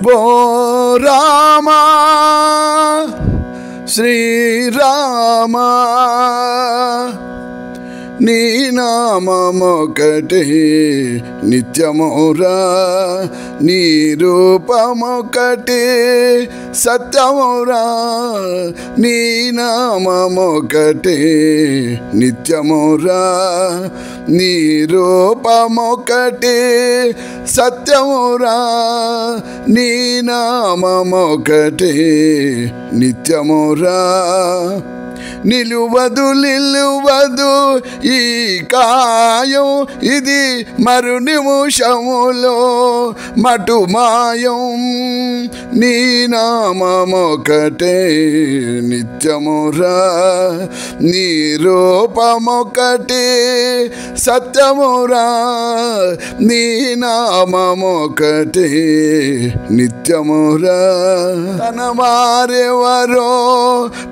ఓ రామా శ్రీరామా నీ నామమొకటే నిత్యమురా నీ రూపమొకటే సత్యమురా నీ నామమొకటే నిత్యమురా నీ రూపమొకటే సత్యమురా నీ నామమొకటే నిత్యమురా నిలువదు ఈ కాయం ఇది మరు నిమిషములో మటుమాయం నీ నామమొకటే నిత్యమురా నీ రూపమొకటే సత్యమురా నీ నామమొకటే నిత్యమురా తన వారెవరో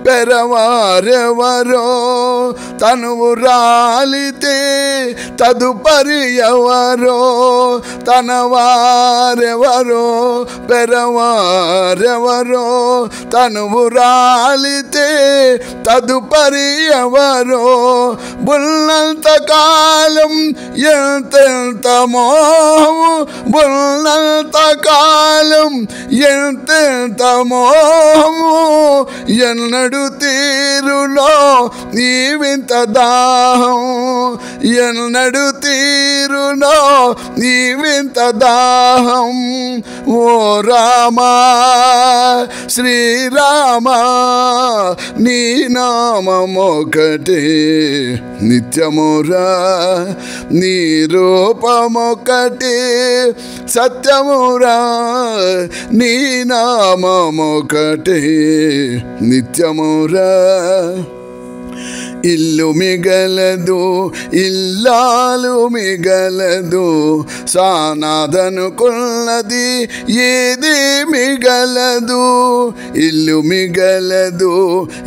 పెరవారెవరో తనువు రాలితే తదుపరి ఎవరో తన వారెవరో పెరవారెవరో తనువు రాలితే తదుపరి ఎవరో బుల్నంత కాలం ఎంతెంత మోహము బుల్నంత కాలం ఎంతెంత మోహము ఎన్నడు తీరులో ఈ వింత దాహం ఎన్నడు తీరులో ఈ వింత దాహం ఓ రామా శ్రీరామా నీ నామమొకటే నిత్యమురా నీ రూపమొకటే సత్యమురా నీ నామమొకటే నిత్యమురా ఇల్లు మిగలదు ఇల్లాలు మిగలదు సానాదనుకున్నది ఏది మిగలదు ఇల్లు మిగలదు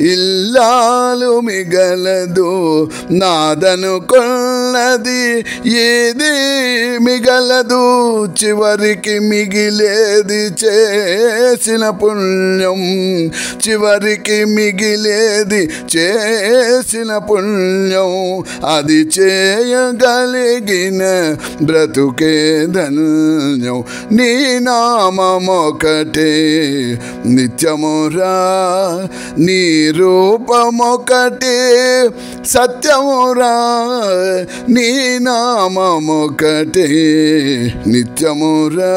ఇల్లాలు మిగలదు నాదనుకున్నది ఏది మిగలదు చివరికి మిగిలేది చేసిన పుణ్యం చివరికి మిగిలేది చేసిన పుణ్యం అది చేయగలిగిన బ్రతుకే ధన్యం నీ నామమొకటే నిత్యమురా నీ రూపమొకటే సత్యమురా నీ నామమొకటే నిత్యమురా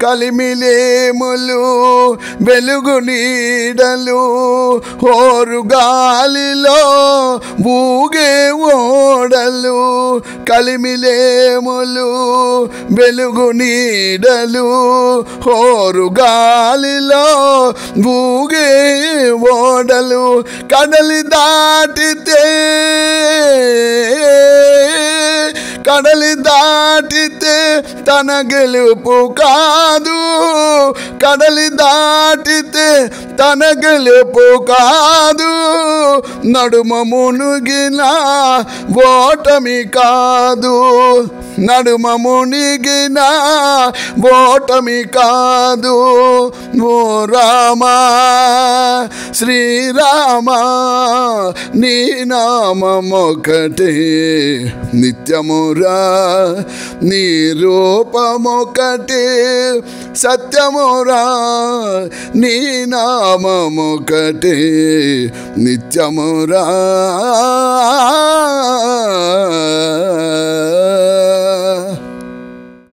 కలిమిలేములు వెలుగు నీడలు హోరు గాలిలో ఊగే ఓడలు కలిమిలేములు వెలుగు నీడలు హోరు గాలిలో ఊగే ఓడలు కడలి దాటితే తన గెలుపు కాదు కడలి దాటితే తన గెలుపు కాదు నడుమ మునిగిన ఓటమి కాదు నడుమ మునిగిన ఓటమి కాదు ఓ రామా శ్రీరామా నీ నామమొకటే నిత్యమురా నీ రూపమొకటే సత్యమురా నీ నామమొకటే నిత్యమురా